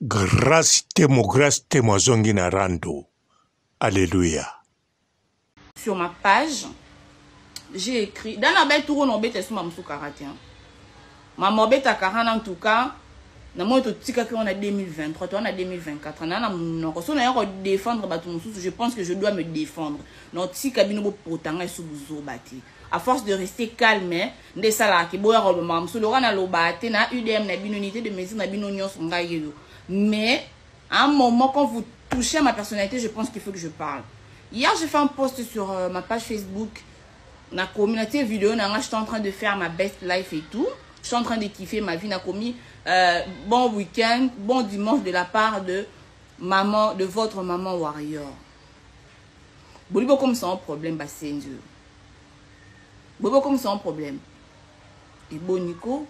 Grâce temo zongi na rando. Alléluia. Sur ma page, j'ai écrit dans la belle tour on bête sur ma msou karatien. Ma mobette à 40 en tout cas. Na moi to tika on a 2023, toi on a 2024. Na non ko so na yo défendre batu mususu, je pense que je dois me défendre. Non tika bino bo potanga sou buzo bati. À force de rester calme, nde sala ki boya ko mam so lora na lo bati na UDM na bino unité de mesure na bino nyonso ngayeyo. Mais à un moment quand vous touchez à ma personnalité, je pense qu'il faut que je parle. Hier, j'ai fait un post sur ma page Facebook, la communauté vidéo, je suis en train de faire ma best life et tout. Je suis en train de kiffer ma vie, commis bon week-end, bon dimanche de la part de maman, de votre maman warrior. Bolibo comme c'est un problème, bah c'est Dieu. Bolibo comme c'est un problème. Et Boniko,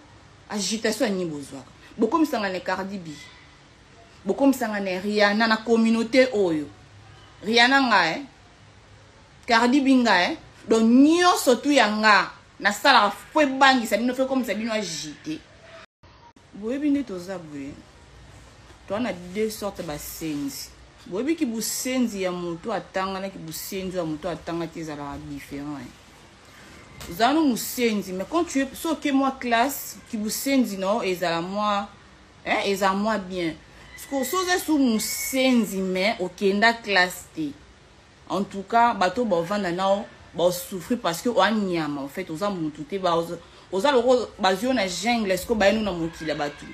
agitation à Nibozoa. Beaucoup comme ça en Cardi B. Beaucoup comme ça en Rihanna, na communauté Oyo. Rihanna nga Cardi B nga donc nyo surtout yanga na sala fwe bangi ça bino fait comme ça bino agité. Boye bine toza boye. Toi na deux sortes ba senzi. Boye bi ki bu senzi ya mutu atanga na ki bu senzi ya mutu atanga tezala différent. Vous avez un senzi mais quand tu es so que moi classe ki bu senzi non ezala moi ezala moi bien. Parce que soze sou musenzi mais okenda classe te. En tout cas, bateau ba vanda nao ba souffrir parce que wanyama en fait oza mututé ba oza loko bazio na jungle est-ce que ba nous na mokila batu.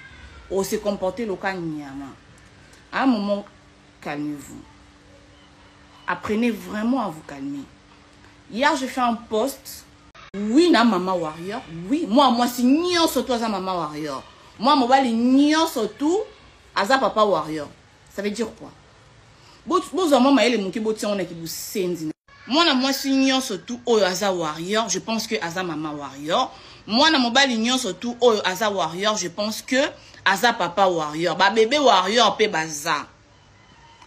On se comporter loka nyama. À un moment calmez-vous. Apprenez vraiment à vous calmer. Hier j'ai fait un post. Oui na maman warrior. Oui, moi si nyon surtout à maman warrior. Moi mobali nyon surtout Aza papa warrior. Ça veut dire quoi? Moi si nyon surtout oyo Aza warrior, je pense que Aza maman warrior. Moi na mobali nyon surtout oyo Aza warrior, je pense que Aza papa warrior. Ba bébé warrior pe baza.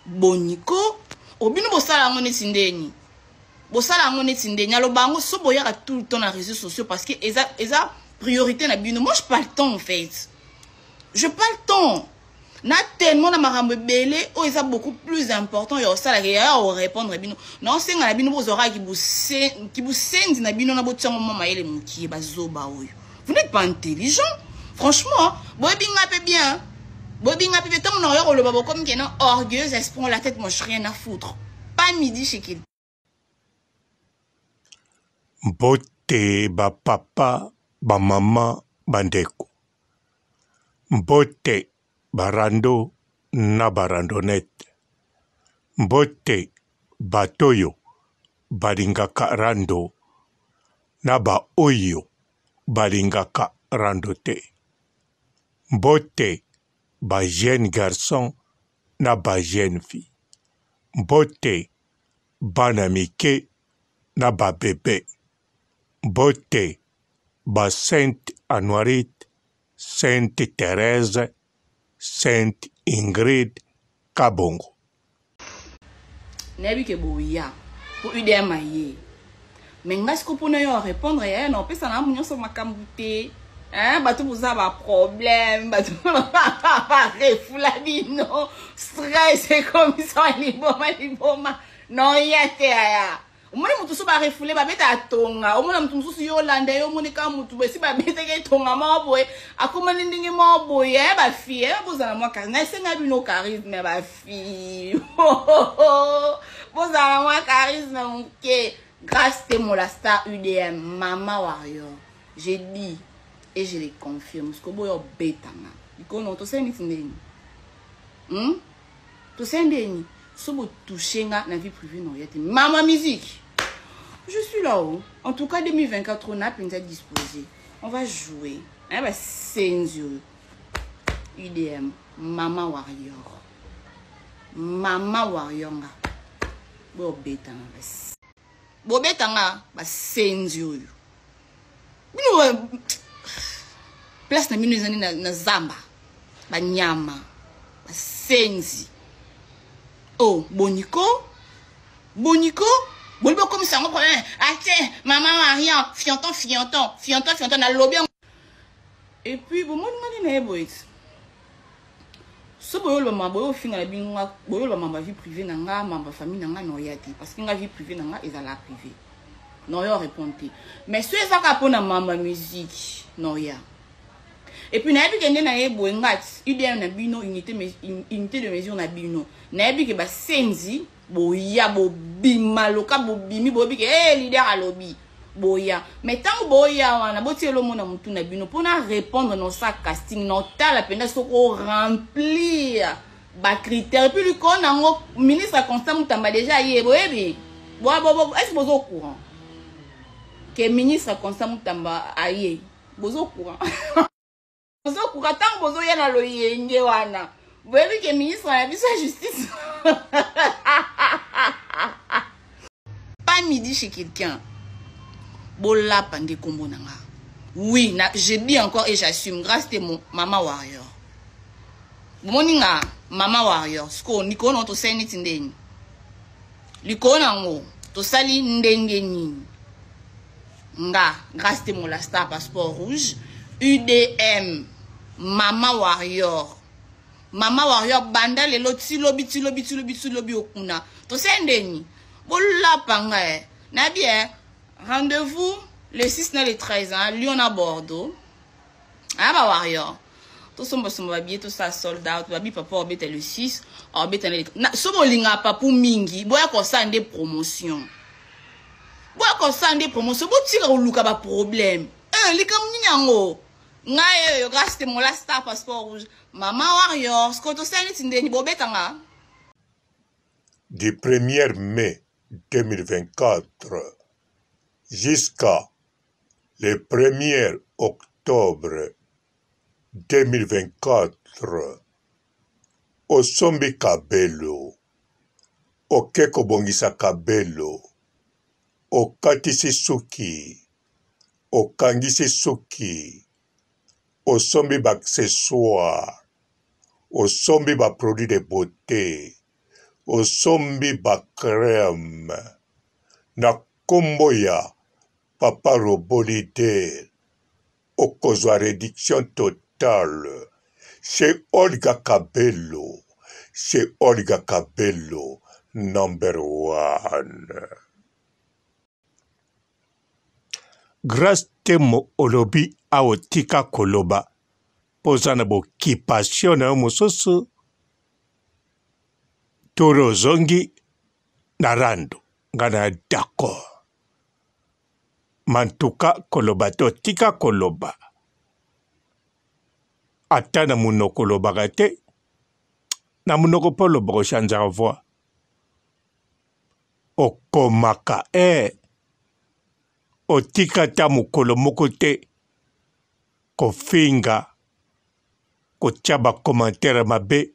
Boniko, obino bosala ngone tindeni. Bosala ngone tindeni. Alo bango so boyaka tout le temps na réseaux sociaux parce que eza priorité na bino. Moi je pas le temps en fait. Je pas le temps. Na tellement na marambe belé o eza beaucoup plus important yo sala ya o répondre bino non senga na bino bozora ki bu sendi na bino na botiango mama ele muki bazoba oyo. Vous n'êtes pas intelligent franchement boy binga pe bien boy binga pe tant na yo le babo comme que non orgueuse elle se prend la tête moi je rien à foutre pas midi chez qui Mbote ba papa ba mama bandeko mbote barando na barandonete. Mbote batoyo balingaka rando na ba oyo balingaka rando te. Mbote ba jeune garçon na ba jeune fille. Mbote bana mike na ba bébé. Mbote ba Sainte Anuarite, Sainte Thérèse, Sainte Ingrid Kabongo. Nebi ke boya pour UDM aye. Mais ngas ko pona yo répondre non pesa na munyo so makambu te. Bato boza ba problème, bato refula bino. Stress et comme ça liboma. Non yate aya. Omoni mutu so ba refule ba beta atonga. Omona mutu mususu yo landa yo moni ka mutu besi ba beta ke tonga maboye. Akoma ndingi maboye ba fie bozana mwa ka. Na senga bino charisme ba fie. Bozana mwa charisme mke. Grâce à mon la star UDM Mama Warrior. J'ai dit et je le confirme parce que boyo beta na. Iko non to sendi tindeni. To sendeni. Si vous touchez na vie privée, non, Maman Musique. Je suis là-haut. En tout cas, 2024, on a plein de disposé. On va jouer. C'est UDM. Maman Warrior. Maman Warrior. Bo beta na. Bo beta na. Senzu. Place na minu zani na zamba. Ba nyama. Ba senzi. Oh, Boniko? Boniko? Bolibo comme ça, on problème. Ah, tiens, maman, rien. Fianton, na lobby. Et puis, bon, moi, je dis, so boyo lo mama boyo finga na binga boyo lo mama vie privée na nga mama famille na nga no yati parce que nga vie privée na nga ezala privée non yo répondre mais so ezaka pona mama musique non ya et puis na yebi kende na ye boye ngati UDM na bino unité de mesure na bino na yebi ke ba senzi boya bobima loka bobimi bobi ke leader alobi boya mais tant boya wana botielo mona mutu na bino pona répondre dans sa casting non tala penda soko remplir ba critères puis lui konango ministre Constant Mutamba déjà ye boyebi bo est-ce bozo au courant que ministre Constant Mutamba aye bozo au courant bozo au courant tant bozo ya na lo yenge wana boyebi que ministre la biso justice pas midi chez quelqu'un. Bola pande kombo nanga. Oui, je dis encore et j'assume. Grâce à mon Mama Warrior. Moninga Mama Warrior. Sko niko no to seni tindeni. Liko nango to sali ndenge nini. Nga grâce à mon la star passeport rouge. UDM Mama Warrior. Mama Warrior banda le tilobi okuna. To sendeni. Bola panga na bien. Rendez-vous le 6 et le 13 ans, Lyon à Bordeaux. Ah bah Warrior. Tout ça va bien, tout ça sold out. Tout va bien papa obéte le 6. Obéte le. Sobo linga pas pour mingi. Boya ko ça des promotions. Boya ko ça des promotions. Bo tira ou luka ba problème. Li kam nyango. Nga yo grâce mon la star passeport rouge. Mama Warrior, ce que to ça ni tinde ni bobetanga. Du 1er mai 2024 jusqu'à le 1er octobre 2024, osombi kabelo, okeko bongisa kabelo, okatisi suki, okangisi suki, osombi ba accessoire, osombi ba produit de beauté, osombi ba crème, na kombo ya Papa Robolide, okozwa réduction totale chez Olga Kabelo, chez Olga Kabelo, #1. Grâce temo olobi aotika koloba, pozana bo kipasio na mosusu, toro zongi narando, ngana d'accord. Mantuka koloba to tika koloba. Ata na munoko koloba gate. Na munoko polo boko chanza voix. Okomaka otika ta mukolo moko te. Kofinga. Kochaba commentaire mabe.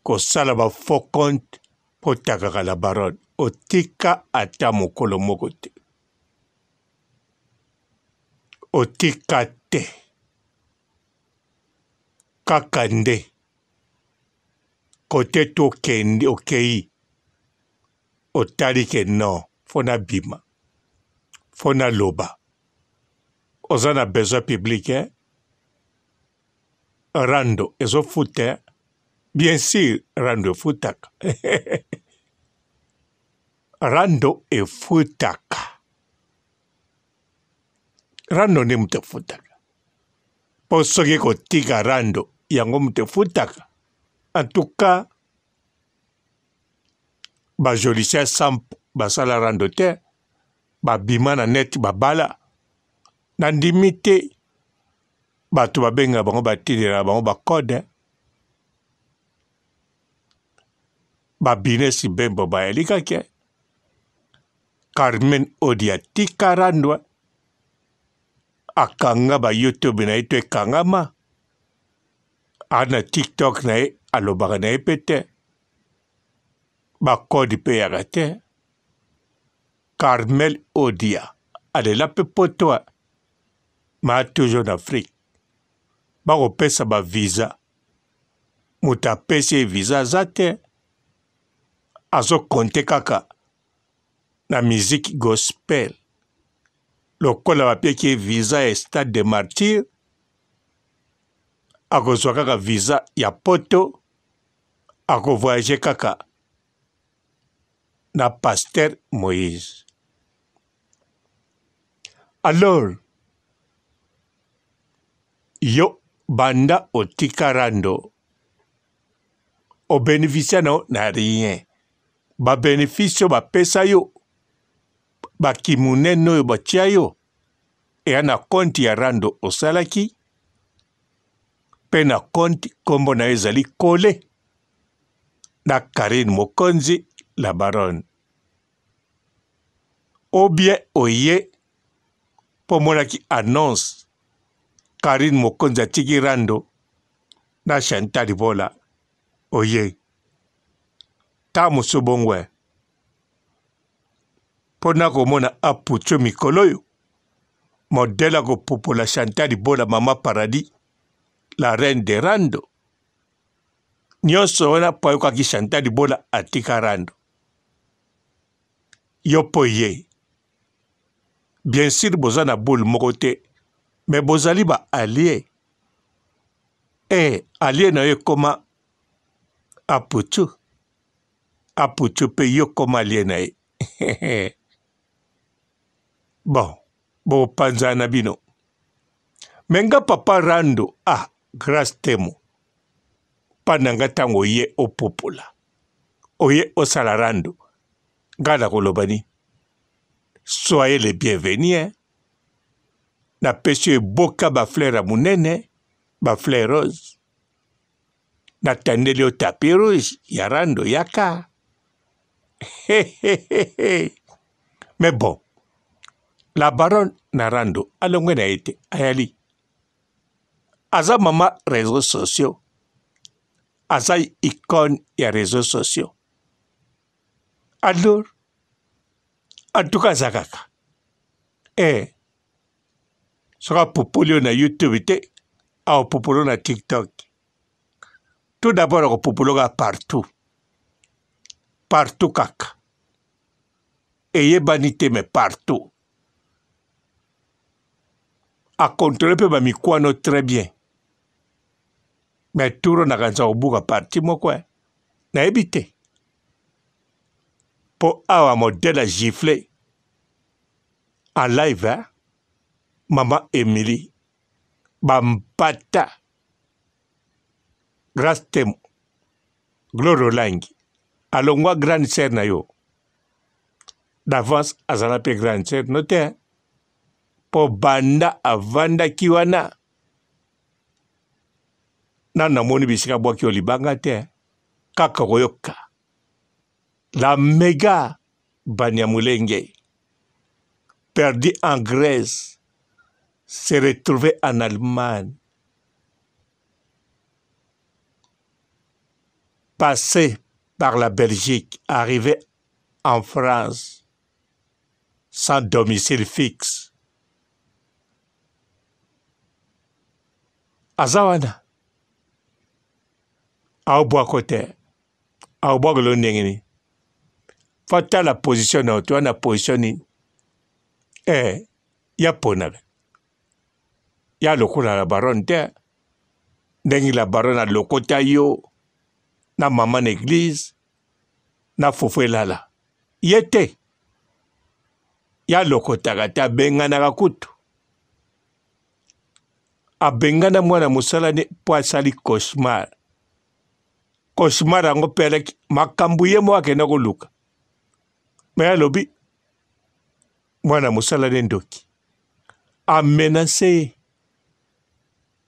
Kosala ba faux compte. Potaka la baronne. Otika ata mukolo moko te. Otika te. Kakande. Kote to kendi okei. Otali ke non. Fona bima. Fona loba. Ozana besoin public, hein? Rando, ezo fute. Bien sûr, rando futaka. Rando e futaka. Rando ne mute futaka. Posoke ko tika rando, yango mute futaka. En tout cas, ba jolisia samp, ba sala rando te, ba bima na net, ba bala. Nandimite, ba tuba benga bango ba tidera bango ba kode. Ba binesi bembo ba elika ke. Carmen Odia tika randwa. Akanga ba YouTube na ito kangama. Ana TikTok na alobaka na pete. Ba kodi pe yagate. Carmel Odia. Alela pe potoa. Ma toujours en Afrique. Ba kopesa ba visa. Muta pesi visa zate. Azo konte kaka. Na musique gospel. Lokola wapie ki visa e stade de martyr. akozwa kaka visa ya poto akovoyage kaka na Pasteur Moïse. Alors, yo banda otika rando o bénéficia na rien. Ba bénéfice ba pesa yo ba kimuneno yo batia yo e ana konti ya rando osalaki pe na konti kombo na ezali kole na Karine Mokonzi la baronne. Ou bien oye pomonaki annonce Karine Mokonzi atiki rando na Chantal Bola oye ta musobongwe pona komona apucho mikolo yo modèle ko popola Chantal Bola Mama Paradis la reine de rando nyonso wana poyokaki Chantal Bola atika rando yo poye bien sûr boza na boule moko te mais bozali ba allié allié na yo koma apucho pe yo koma allié na ye bon bo panza na bino menga papa rando grâce temo pananga tango ye opopola oye osala rando ngala kolobani soyez les bienvenus na pesi boka ba fleur à munene ba fleur rose na tandeli o tapis rouge ya rando yaka mais bon la baronne na rando alongwe na ete ayali aza mama réseaux sociaux aza icône ya réseaux sociaux alors en tout cas aza kaka soka popoli na YouTube te popolo na TikTok tout d'abord akopopoloka partout kaka eyebani te mais partout akontrole mpe bamikwano très bien mais turo nakanisa kobuka parti moko nayebi te mpo awa modèle agifle en live Mama Emily Bampata grâce temo Gloire Olangi alongwa grande sœur na yo d'avance azala pe grande sœur no te po banda avandaki wana na namoni bisika bwaki yo libanga te kaka koyoka la méga Banyamulenge perdu en Grèce s'est retrouvé en Allemagne, passé par la Belgique, arrivé en France sans domicile fixe. Azawana aobwa kote aobwa golo ndengeni fata la position na to na position ni ya ponabe ya lokola la baronne te ndenge la baronne alokota yo na mama na église na fufu elala ye te ya lokotaka te abenganaka kutu abengana mwana mosala ne mpo asali cauchemar yango mpe alaki makambo ye mo akenda koluka me alobi mwana mosala ne ndoki amenase ye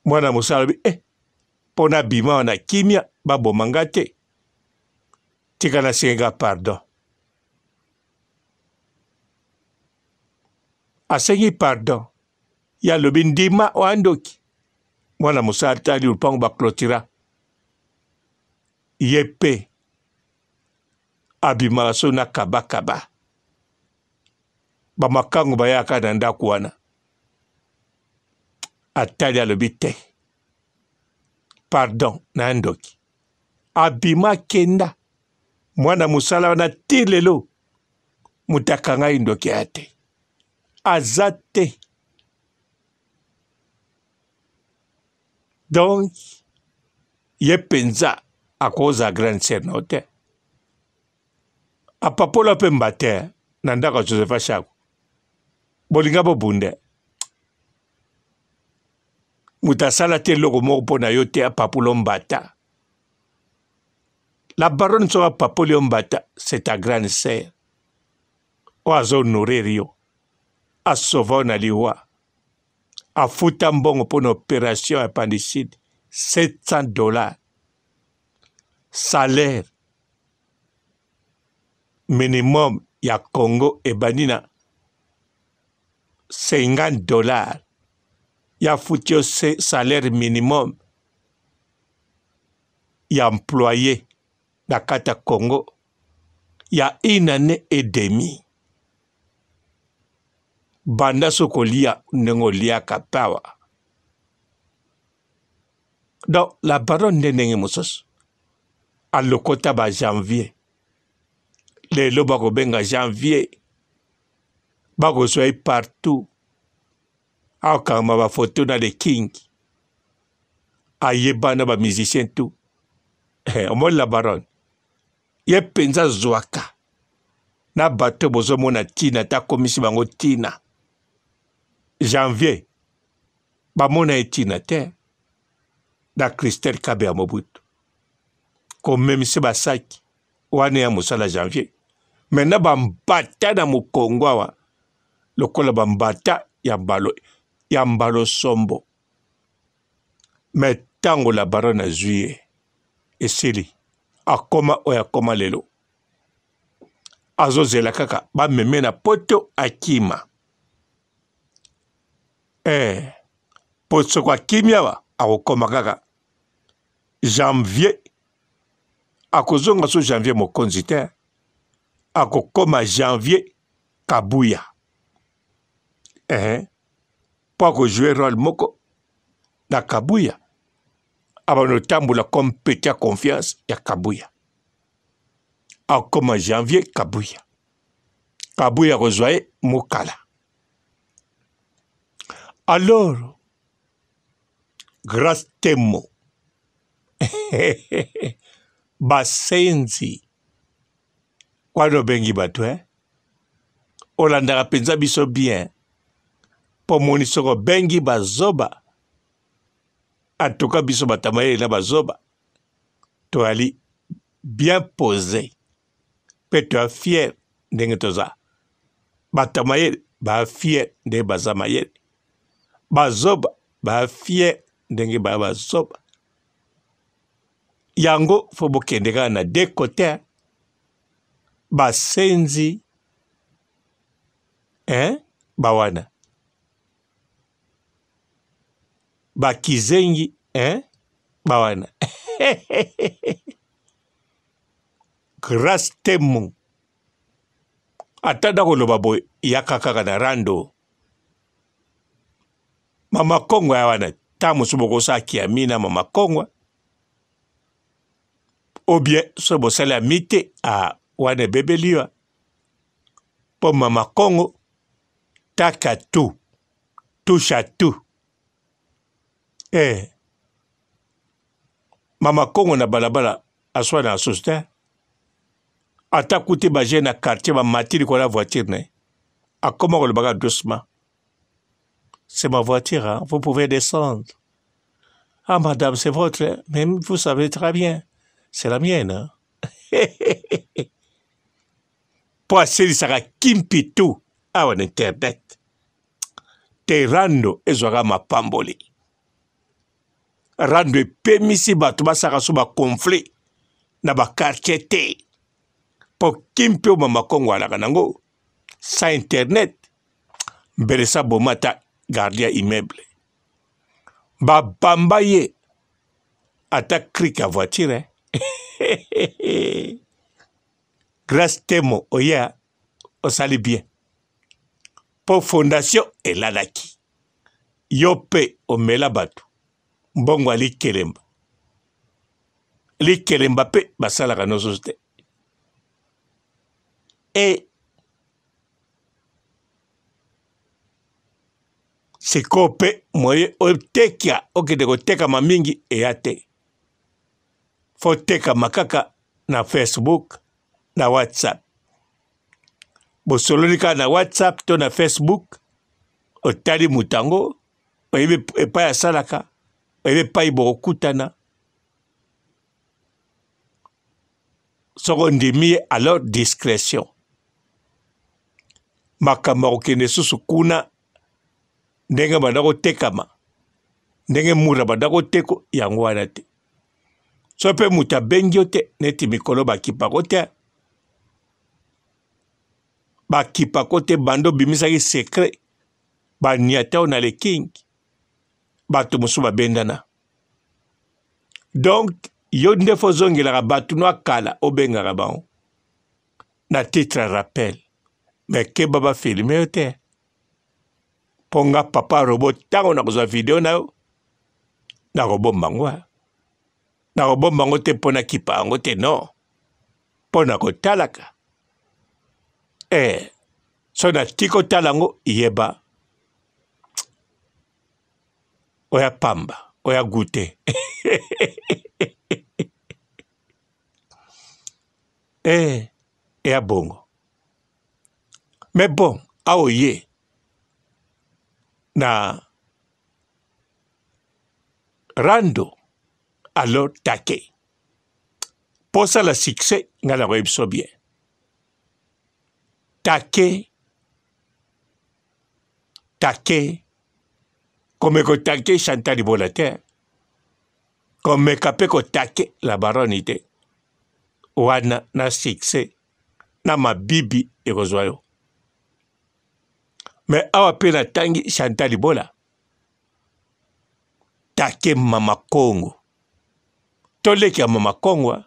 mwana mosala alobi mpo na bima wana kimia baboma nga te tika nasenga pardon asengi pardon ye alobi ndima oya ndoki mwana mosala tali lupango baclotira ye mpe abimaka so na kabakaba bamakango bayaka na ndako wana atali alobi te pardon na ndoki abima kenda mwana mosala wana ti lelo mutaka ngai ndoki aya te aza te Donc, ye penza à cause de la grande sœur note. A papola pe mbate, nandaka Josepha Shaku. Bolinga bo bunde. Mutasala te loko moko pona yo te a papulo mbata. La baronne sera papolio mbata, c'est ta grande sœur. Oazo nourrir yo. A sauver na liwa. A futa mbongo pour une opération appendicite. $700. Salaire minimum ya Congo et Banina $50. Ya foutu salaire minimum ya employé na kata Congo. Ya 1 année et demie. Banda sokolia nengolia kapawa. Donc la baronne de Nenge Moussos a le quota ba janvier. Les lobako benga janvier. Bako soy partout. A kama ba photo na les king. A yebana ba musicien tout. Omo la baronne. Ye penza zwaka. Na bateau bozo mona tina ta komisi bango tina. Janvier. Ba mona etina te. Da Christelle Kabe a Mobutu. Comme même si basaki. Wane ya musala janvier. Mena bambata na Mukongo wa. Lokola bambata ya mbalo sombo. Mais tango la baronne a juillet. Esili. Akoma oya koma lelo. Azozela kaka. Ba meme na poto akima. Poto kwa kimia wa. Akoma kaka. Janvier. Akozonga so janvier mokonzi te. Akokoma janvier kabuya. Po ako jouer rôle moko na kabuya. Abano tambula comme petit confiance ya kabuya. Akoma janvier kabuya. Kabuya rejoye mokala. Alors, grâce temo. Basenzi. Kwano bengi batu, Olandaka penza biso bien. Po moni soko bengi bazoba. Atoka biso batamaye na bazoba. To ali bien posé. Pe to fier ndenge toza. Batamaye ba fier ndenge bazamaye. Bazoba ba fier ndenge bazoba. Yango fobo kendeka na de côté. Basenzi. Bawana. Bakizengi. Bawana. Grâce temo. Atada koloba boy yakaka na rando. Mama Kongo ya wana. Tamu suboko sa kiamina mama Kongo. Ou bien, sobo sala mite a wane bebeliwa. Po mama Kongo, taka tout. Touche à tout. Mama Kongo na balabala aswa na société. Ata kuti baje na quartier ba matiri kwa la voiture ne. A comment le baga doucement. C'est ma voiture, hein? Vous pouvez descendre. Ah madame, c'est votre, même vous savez très bien. C'est la mienne, hein? Pour essayer saka kimpitu awa na internet. Te rando ezwaka mapamboli. Rando epemisi bato basaka so ba conflit na ba quartier te. Po kimpi o mama Kongo alaka nango sa internet mbele sa bomata gardien immeuble. Ba bamba ye ata krik a voiture. Grâce temo oya osali bien. Po fondation elalaki. Yope omela batu. Mbongo ali kelemba. Li kelemba pe basalaka no société. Et sikoyo mpe moye otekia okende kotekama mingi eya te. Fo tekama kaka na Facebook na WhatsApp. Bosololi kaka na WhatsApp to na Facebook otali mutango oyebi epai asalaka oyebi epai bokokutana. Soko ndimi ye alors discrétion. Makambo kokende susu kuna ndenge banda kotekama ndenge mura banda koteko yango wana te. So mpe mutu abengi yo te neti mikolo bakipako te. Bakipako te bando bimisaki secret baniata na le king bato mosusu babendana. Donc yo nde fo zongelaka bato no akala obengaka bango na titre rappel mais keba bafilme yo te. Mpo nga papa robot ntango nakozwa video na yo nakobomba yango. Nakobomba yango te mpo nakipa yango te non mpo nakotalaka. So natiki kotala yango yeba oya pamba oya gute. Eya bongo. Mais bon, aoye na rando alors take. Pour ça le succès, nga la koyebi so bien. Take comme ko take Chantal Libola te. Comme kapé ko take la baronité. Wana na succès na mabibi ekozwa yo. Mais awa pe na tangi Chantal Libola. Take Mama Congo. Toleki ya Mama Congo.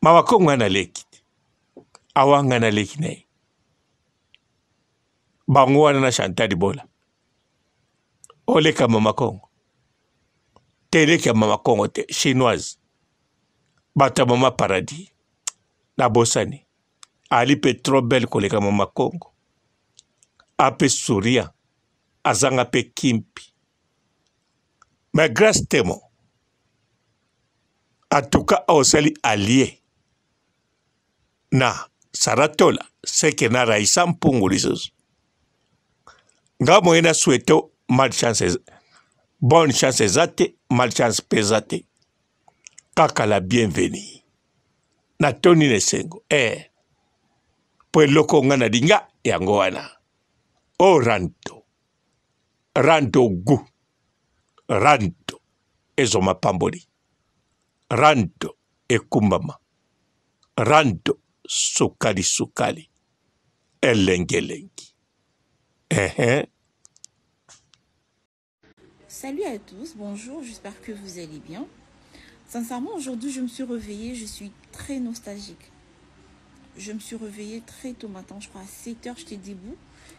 Mama Congo ana leki. Awanga na leki ne. Bango wana na Chantal Libola. Oleka Mama Congo. Teleki ya Mama Congo te chinoise. Bata Mama Paradis. Na bosani. Ali pe trop belle koleka Mama Congo. Ape souriant. Azanga pe kimpi. Mais grâce témoin. En tout cas, osali allié. Na Saratola, c'est que na Raissa Mpungu lisos. Nga moyena souhaito malchance, bonne chance zate, malchance pesate. Kaka la bienvenue. Na Tony Nesengo, Pwe loko nga na dinga, yango wana. O ranto. Ranto gu. Ranto. Ezoma pamboli. Ranto ekumbama. Ranto sukali sukali. Elengelengi. Salut à tous, bonjour, j'espère que vous allez bien. Sincèrement, aujourd'hui, je me suis réveillée, je suis très nostalgique. Je me suis réveillée très tôt matin, je crois à 7 h, j'étais debout.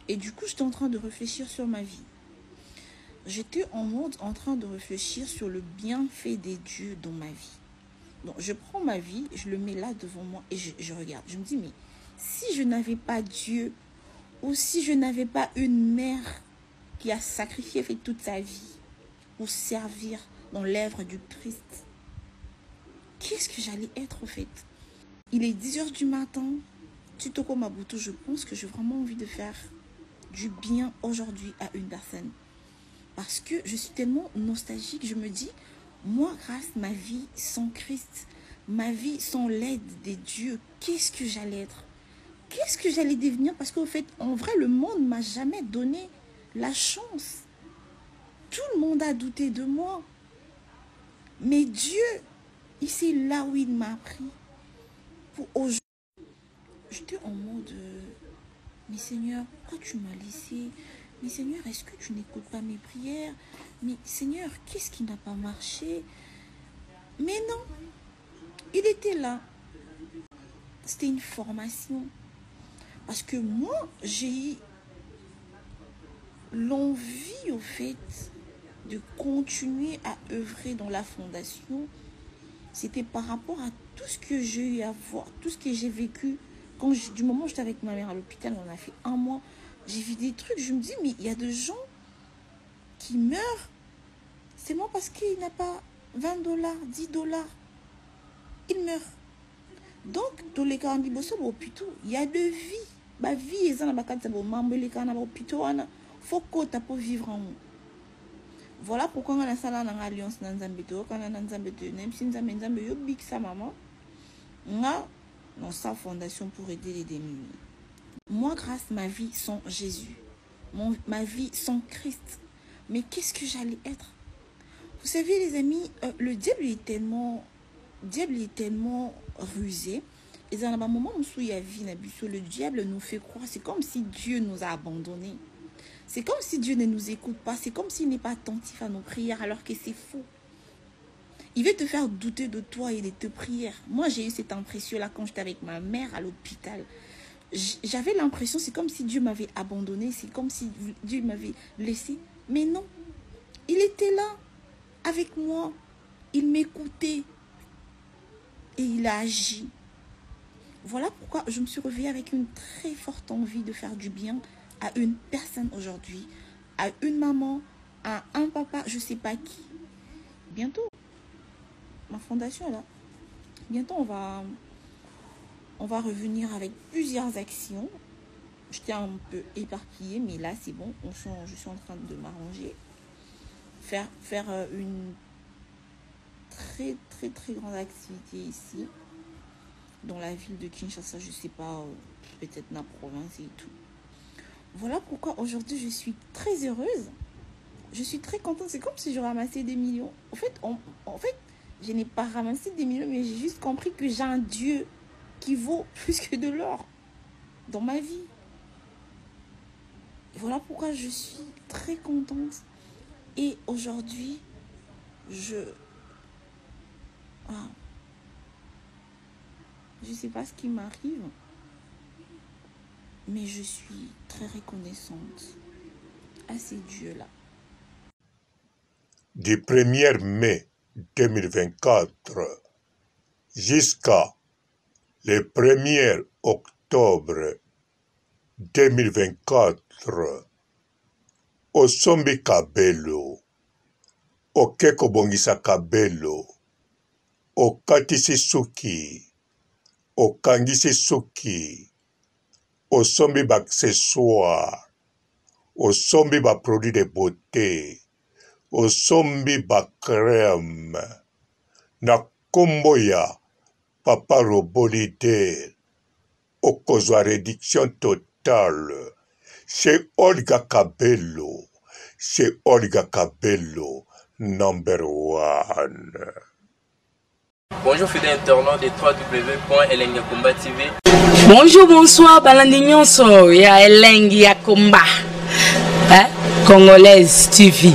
Et du coup, j'étais en train de réfléchir sur ma vie. J'étais en train de réfléchir sur le bienfait des dieux dans ma vie. Donc, je prends ma vie, je le mets là devant moi et je regarde. Je me dis, mais si je n'avais pas Dieu, ou si je n'avais pas une mère qui a sacrifié fait toute sa vie pour servir dans l'œuvre du Christ, qu'est-ce que j'allais être au fait? Il est 10 h du matin, Titoko Mabutu, je pense que j'ai vraiment envie de faire du bien aujourd'hui à une personne. Parce que je suis tellement nostalgique, je me dis, moi, grâce à ma vie sans Christ, ma vie sans l'aide des dieux, qu'est-ce que j'allais être? Qu'est-ce que j'allais devenir? Parce qu'au fait, en vrai, le monde ne m'a jamais donné la chance. Tout le monde a douté de moi. Mais Dieu, ici, là où il m'a pris, pour aujourd'hui, j'étais en mode, mais Seigneur, pourquoi tu m'as laissé? Mais Seigneur, est-ce que tu n'écoutes pas mes prières? Mais Seigneur, qu'est-ce qui n'a pas marché? Mais non, il était là. C'était une formation. Parce que moi, j'ai eu l'envie, au fait, de continuer à œuvrer dans la fondation. C'était par rapport à tout ce que j'ai eu à voir, tout ce que j'ai vécu. Du moment où j'étais avec ma mère à l'hôpital, on a fait 1 mois. j'ai vu des trucs, je me dis, mais il y a des gens qui meurent. C'est moi parce qu'il n'a pas 20 $, 10 $. Il meurt. Donc, tous les cas, il y a de vie. Ma vie est dans la carte, il faut que tu peux vivre en haut. Voilà pourquoi on a ça dans l'alliance dans Zambeto, quand on a Zambeto, même si nous avons yo big sa maman, on a sa fondation pour aider les démunis. Moi, grâce à ma vie sans Jésus, ma vie sans Christ, mais qu'est-ce que j'allais être? Vous savez, les amis, le diable est tellement rusé. Et dans un moment où il y a vie, le diable nous fait croire, c'est comme si Dieu nous a abandonnés. C'est comme si Dieu ne nous écoute pas. C'est comme s'il n'est pas attentif à nos prières, alors que c'est faux. Il veut te faire douter de toi et de tes prières. Moi, j'ai eu cette impression-là quand j'étais avec ma mère à l'hôpital. J'avais l'impression, c'est comme si Dieu m'avait abandonné. C'est comme si Dieu m'avait laissé. Mais non, il était là, avec moi. Il m'écoutait. Et il a agi. Voilà pourquoi je me suis réveillée avec une très forte envie de faire du bien à une personne aujourd'hui, à une maman, à un papa, je ne sais pas qui. Bientôt, ma fondation est là. Bientôt, on va revenir avec plusieurs actions. J'étais un peu éparpillée, mais là, c'est bon. Je suis en train de m'arranger. Faire une très, très, très grande activité ici. Dans la ville de Kinshasa, je ne sais pas, peut-être dans la province et tout. Voilà pourquoi aujourd'hui je suis très heureuse. Je suis très contente. C'est comme si je ramassais des millions. En fait, je n'ai pas ramassé des millions, mais j'ai juste compris que j'ai un Dieu qui vaut plus que de l'or dans ma vie. Voilà pourquoi je suis très contente. Et aujourd'hui, je ne sais pas ce qui m'arrive, mais je suis très reconnaissante à ces dieux-là. Du 1er mai 2024 jusqu'à le 1er octobre 2024, osombi kabelo, okeko bongisa kabelo, okatisi suki, okangisi suki, osombi baccessoire, osombi ba produit de beauté, osombi ba crème, na kombo ya Papa Robolide, okozwa réduction totale chez Olga Kabelo, number 1. Bonjour fidèles internautes de www.elengiakomba TV. Bonjour, bonsoir, balandi nyonso ya Elengi ya Komba, Congolaise TV.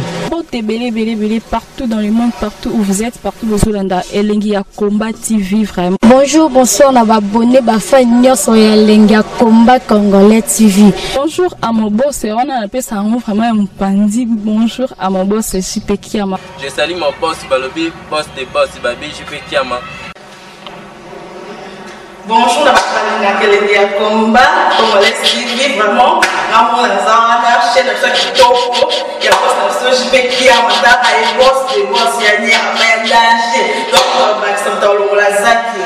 Belé partout dans le monde, partout où vous êtes, partout où vous êtes, Elengi ya Komba TV vraiment. Bonjour, bonsoir, na abonné bafa nyonso ya Elengi ya Komba Congolais TV. Bonjour à mon boss, on a appelé ça vraiment un pandi. Bonjour à mon boss, JP Kiama. Je salue mon boss Balobi, boss de boss Babi, JP Kiama. Bonjour, la Elengi ya Komba Congolais TV vraiment. Namo na chaîne de chaque topo, il y a boss de JP Kiama, et boss de boss ya ni amendage. Donc Maxime Tolo la zaki.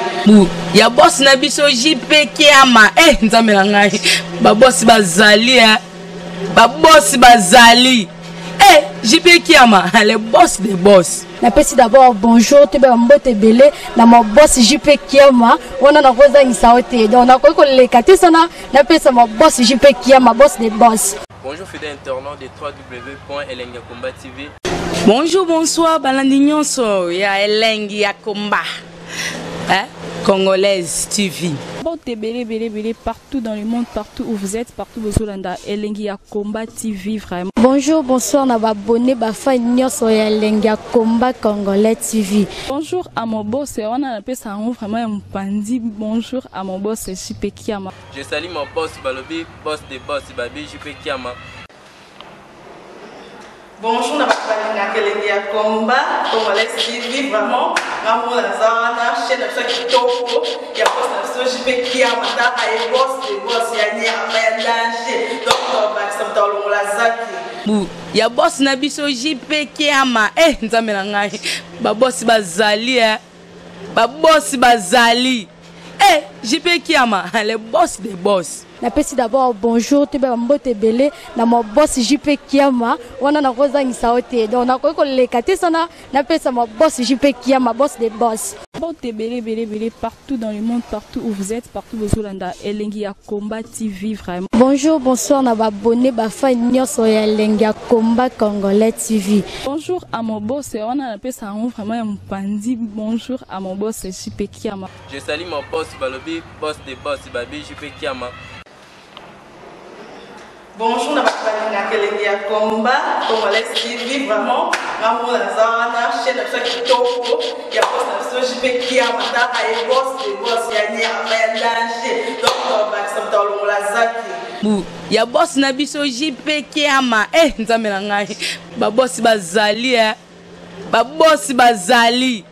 Ya boss na biso JP Kiama, nzambe na ngai. Ba boss bazali ba boss bazali. JP Kiama, le boss des boss. Napesi d'abord bonjour, te ba mbote belé na mon boss JP Kiama, on a na rosa ngisaote. Donc na ko le katisa na pesa mon boss JP Kiama, boss des boss. Bonjour fidèles internautes de www.elengiakomba TV. Bonjour, bonsoir, balandi nyonso ya Elengi ya Komba, Congolaise TV. Belé partout dans le monde, partout où vous êtes, partout où vous êtes, Elengi ya Komba TV vraiment. Bonjour, bonsoir, na abonné bafa nyonso ya Elengi ya Komba Congolais TV. Bonjour à mon boss, on a appelé ça vraiment un pandi. Bonjour à mon boss, JP Kiama. Je salue mon boss Balobi, boss de boss Babi, JP Kiama. Bonjour, la Elengi ya Komba Congolais TV vraiment. Namo na chaîne chaîne de ça qui topo, il y a pas de JP qui a mata et boss de boss ya ni a danger. Donc ça me dans la zaki. Bu ya boss na biso JP Kiama nzambe na ngai ba boss bazali ba boss bazali JP Kiama le boss des boss. Napesi d'abord bonjour te ba mbote belé na mo boss JP Kiama wana na kozangisa ote donc na ko lekate sana napesa mo boss JP Kiama boss des boss. Mbote belé partout dans le monde, partout où vous êtes, partout où vous êtes, Elengi ya Combat TV vraiment. Bonjour, bonsoir na ba abonné ba fan nyonso ya Elengi ya Combat Congolais TV. Bonjour à mon boss, on a appelé ça vraiment un pandi. Bonjour à mon boss JP Kiama. Je salue mon boss Balobi, boss des boss Babi JP Kiama. Bonjour, na Elengi ya Combat Congolais TV vraiment. Maman la zana chaîne de ça qui topo, il y a pas de JP Kiama et boss de boss ya ni a danger. Donc ça me dans la zaki. Bu ya boss na biso JP Kiama nzambe na ngai ba boss bazali ba boss bazali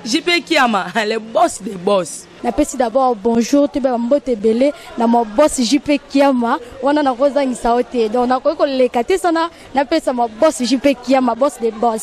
JP Kiama le boss des boss. Napesi d'abord bonjour te ba mbote belé na mo boss JP Kiama wana na kozangisa ote donc na ko lekate sana napesa mo boss JP Kiama boss des boss.